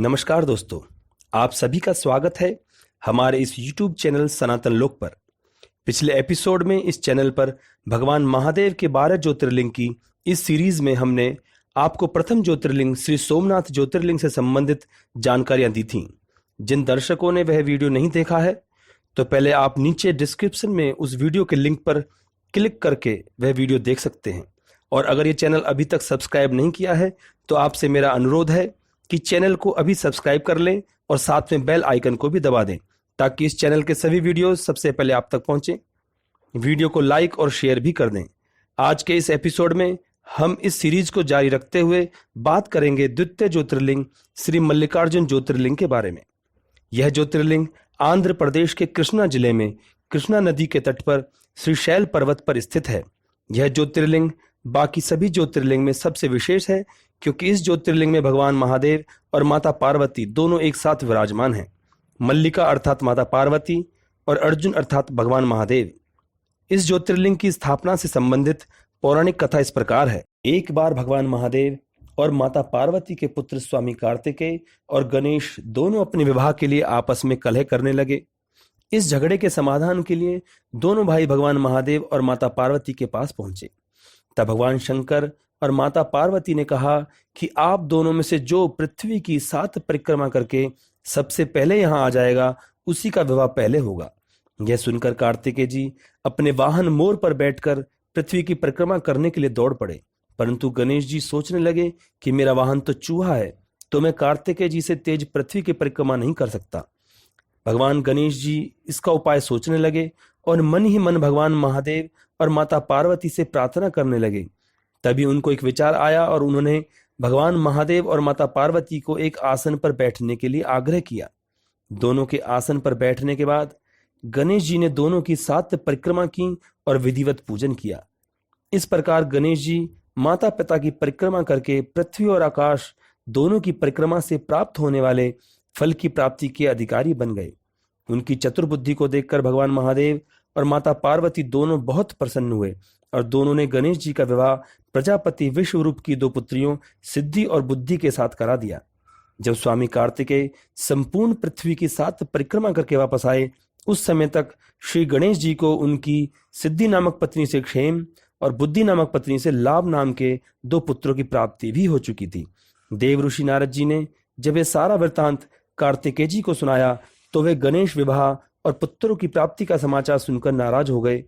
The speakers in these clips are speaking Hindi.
नमस्कार दोस्तों, आप सभी का स्वागत है हमारे इस YouTube चैनल सनातन लोक पर। पिछले एपिसोड में इस चैनल पर भगवान महादेव के 12 ज्योतिर्लिंग की इस सीरीज में हमने आपको प्रथम ज्योतिर्लिंग श्री सोमनाथ ज्योतिर्लिंग से संबंधित जानकारियां दी थीं। जिन दर्शकों ने वह वीडियो नहीं देखा है तो पहले आप नीचे डिस्क्रिप्शन में उस वीडियो के लिंक पर क्लिक करके वह वीडियो देख सकते हैं। और अगर ये चैनल अभी तक सब्सक्राइब नहीं किया है तो आपसे मेरा अनुरोध है कि चैनल को अभी सब्सक्राइब कर लें और साथ में बेल आइकन को भी दबा दें ताकि इस चैनल के सभी वीडियोस सबसे पहले आप तक पहुंचे। वीडियो को लाइक और शेयर भी कर दें। आज के इस एपिसोड में हम इस सीरीज को जारी रखते हुए बात करेंगे द्वितीय ज्योतिर्लिंग श्री मल्लिकार्जुन ज्योतिर्लिंग के बारे में। यह ज्योतिर्लिंग आंध्र प्रदेश के कृष्णा जिले में कृष्णा नदी के तट पर श्रीशैल पर्वत पर स्थित है। यह ज्योतिर्लिंग बाकी सभी ज्योतिर्लिंग में सबसे विशेष है क्योंकि इस ज्योतिर्लिंग में भगवान महादेव और माता पार्वती दोनों एक साथ विराजमान हैं। मल्लिका अर्थात माता पार्वती और अर्जुन अर्थात भगवान महादेव। इस ज्योतिर्लिंग की स्थापना से संबंधित पौराणिक कथा इस प्रकार है। एक बार भगवान महादेव और माता पार्वती के पुत्र स्वामी कार्तिकेय और गणेश दोनों अपने विवाह के लिए आपस में कलह करने लगे। इस झगड़े के समाधान के लिए दोनों भाई भगवान महादेव और माता पार्वती के पास पहुंचे। तब भगवान शंकर और माता पार्वती ने कहा कि आप दोनों में से जो पृथ्वी की 7 परिक्रमा करके सबसे पहले यहां आ जाएगा उसी का विवाह पहले होगा। यह सुनकर कार्तिकेय जी अपने वाहन मोर पर बैठकर पृथ्वी की परिक्रमा करने के लिए दौड़ पड़े, परंतु गणेश जी सोचने लगे कि मेरा वाहन तो चूहा है, तो मैं कार्तिकेय जी से तेज पृथ्वी की परिक्रमा नहीं कर सकता। भगवान गणेश जी इसका उपाय सोचने लगे और मन ही मन भगवान महादेव और माता पार्वती से प्रार्थना करने लगे। तभी उनको एक विचार आया और उन्होंने भगवान महादेव और माता पार्वती को एक आसन पर बैठने के लिए आग्रह किया। दोनों के आसन पर बैठने के बाद गणेश जी ने दोनों की 7 परिक्रमा की और विधिवत पूजन किया। इस प्रकार गणेश जी माता पिता की परिक्रमा करके पृथ्वी और आकाश दोनों की परिक्रमा से प्राप्त होने वाले फल की प्राप्ति के अधिकारी बन गए। उनकी चतुर्बुद्धि को देखकर भगवान महादेव और माता पार्वती दोनों बहुत प्रसन्न हुए और दोनों ने गणेश जी का विवाह प्रजापति विश्वरूप की 2 पुत्रियों सिद्धि और बुद्धि के साथ करा दिया। जब स्वामी कार्तिकेय संपूर्ण पृथ्वी की 7 परिक्रमा करके वापस आए उस समय तक श्री गणेश जी को उनकी सिद्धि नामक पत्नी से क्षेम और बुद्धि नामक पत्नी से लाभ नाम के 2 पुत्रों की प्राप्ति भी हो चुकी थी। देव ऋषि नारद जी ने जब यह सारा वृत्तांत कार्तिकेय जी को सुनाया तो वे गणेश विवाह और पुत्रों की प्राप्ति का समाचार सुनकर नाराज हो गए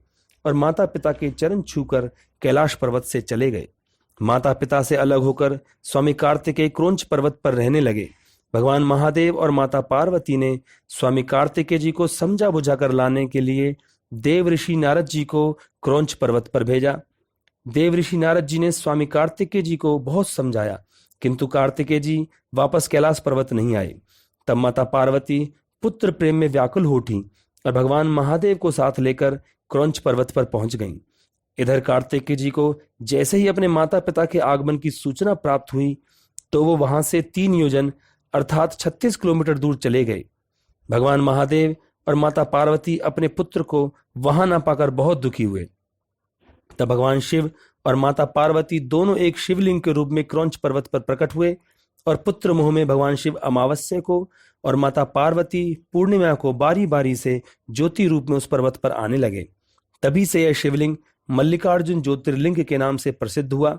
और माता पिता के चरण छूकर कैलाश पर्वत से चले गए। माता पिता से अलग होकर स्वामी कार्तिकेय क्रोंच पर्वत पर रहने लगे। भगवान महादेव और माता पार्वती ने स्वामी कार्तिकेय जी को समझा बुझाकर लाने के लिए देव ऋषि नारद जी को क्रोंच पर्वत पर भेजा। देव ऋषि नारद जी ने स्वामी कार्तिकेय जी को बहुत समझाया किंतु कार्तिकेय जी वापस कैलाश पर्वत नहीं आए। तब माता पार्वती पुत्र प्रेम में व्याकुल हो उठी और भगवान महादेव को साथ लेकर क्रोंच पर्वत पर पहुंच गईं। इधर कार्तिकेय जी को जैसे ही अपने माता पिता के आगमन की सूचना प्राप्त हुई तो वो वहां से 3 योजन अर्थात 36 किलोमीटर दूर चले गए। भगवान महादेव और माता पार्वती अपने पुत्र को वहां ना पाकर बहुत दुखी हुए। तब भगवान शिव और माता पार्वती दोनों एक शिवलिंग के रूप में क्रोंच पर्वत पर प्रकट हुए और पुत्र मोह में भगवान शिव अमावस्या को और माता पार्वती पूर्णिमा को बारी बारी से ज्योति रूप में उस पर्वत पर आने लगे। तभी से यह शिवलिंग मल्लिकार्जुन ज्योतिर्लिंग के नाम से प्रसिद्ध हुआ।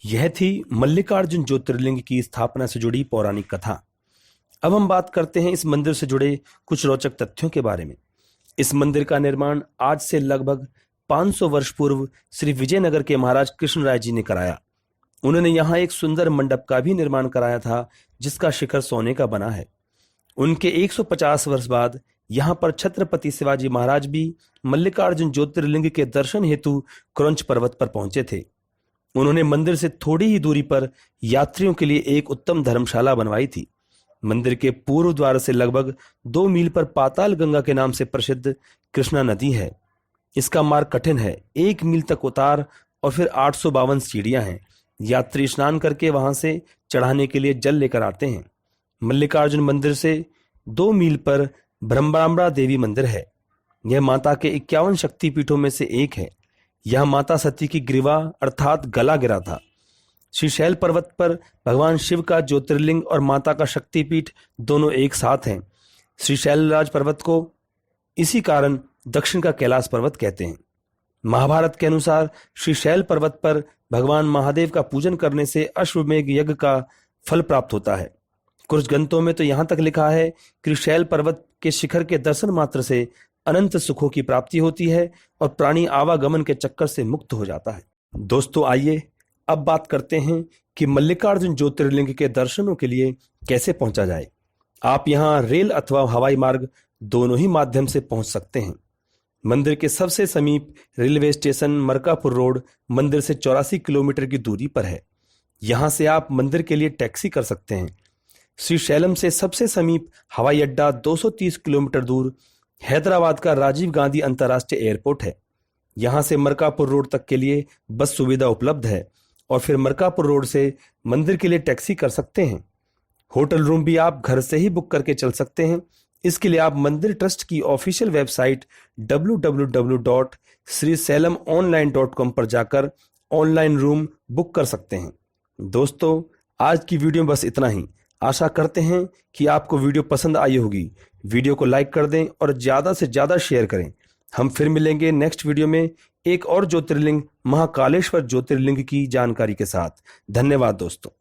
यह थी मल्लिकार्जुन ज्योतिर्लिंग की स्थापना से जुड़ी पौराणिक कथा। अब हम बात करते हैं इस मंदिर से जुड़े कुछ रोचक तथ्यों के बारे में। इस मंदिर का निर्माण आज से लगभग 500 वर्ष पूर्व श्री विजयनगर के महाराज कृष्ण राय जी ने कराया। उन्होंने यहाँ एक सुंदर मंडप का भी निर्माण कराया था जिसका शिखर सोने का बना है। उनके 150 वर्ष बाद यहाँ पर छत्रपति शिवाजी महाराज भी मल्लिकार्जुन ज्योतिर्लिंग के दर्शन हेतु क्रोंच पर्वत पर पहुंचे थे। उन्होंने मंदिर से थोड़ी ही दूरी पर यात्रियों के लिए एक उत्तम धर्मशाला बनवाई थी। मंदिर के पूर्व द्वार से लगभग 2 मील पर पाताल गंगा के नाम से प्रसिद्ध कृष्णा नदी है। इसका मार्ग कठिन है, 1 मील तक उतार और फिर 852 सीढ़ियां हैं। यात्री स्नान करके वहां से चढ़ाने के लिए जल लेकर आते हैं। मल्लिकार्जुन मंदिर से 2 मील पर ब्रह्मरांबा देवी मंदिर है। यह माता के 51 शक्तिपीठों में से एक है। यह माता सती की ग्रीवा अर्थात गला गिरा था। श्रीशैल पर्वत पर भगवान शिव का ज्योतिर्लिंग और माता का शक्तिपीठ दोनों एक साथ हैं। श्रीशैलराज पर्वत को इसी कारण दक्षिण का कैलाश पर्वत कहते हैं। महाभारत के अनुसार श्रीशैल पर्वत पर भगवान महादेव का पूजन करने से अश्वमेध यज्ञ का फल प्राप्त होता है। कुछ ग्रंथों में तो यहाँ तक लिखा है कि श्रीशैल पर्वत के शिखर के दर्शन मात्र से अनंत सुखों की प्राप्ति होती है और प्राणी आवागमन के चक्कर से मुक्त हो जाता है। दोस्तों आइए अब बात करते हैं कि मल्लिकार्जुन ज्योतिर्लिंग के दर्शनों के लिए कैसे पहुंचा जाए। आप यहां रेल अथवा हवाई मार्ग दोनों ही माध्यम से पहुंच सकते हैं। मंदिर के सबसे समीप रेलवे स्टेशन मरकापुर रोड मंदिर से 84 किलोमीटर की दूरी पर है। यहां से आप मंदिर के लिए टैक्सी कर सकते हैं। श्रीशैलम से सबसे समीप हवाई अड्डा 230 किलोमीटर दूर हैदराबाद का राजीव गांधी अंतर्राष्ट्रीय एयरपोर्ट है। यहां से मरकापुर रोड तक के लिए बस सुविधा उपलब्ध है और फिर मरकापुर रोड से मंदिर के लिए टैक्सी कर सकते हैं। होटल रूम भी आप घर से ही बुक करके चल सकते हैं। इसके लिए आप मंदिर ट्रस्ट की ऑफिशियल वेबसाइट www.srisailamonline.com पर जाकर ऑनलाइन रूम बुक कर सकते हैं। दोस्तों आज की वीडियो में बस इतना ही। आशा करते हैं कि आपको वीडियो पसंद आई होगी। वीडियो को लाइक कर दें और ज़्यादा से ज़्यादा शेयर करें। हम फिर मिलेंगे नेक्स्ट वीडियो में एक और ज्योतिर्लिंग महाकालेश्वर ज्योतिर्लिंग की जानकारी के साथ। धन्यवाद दोस्तों।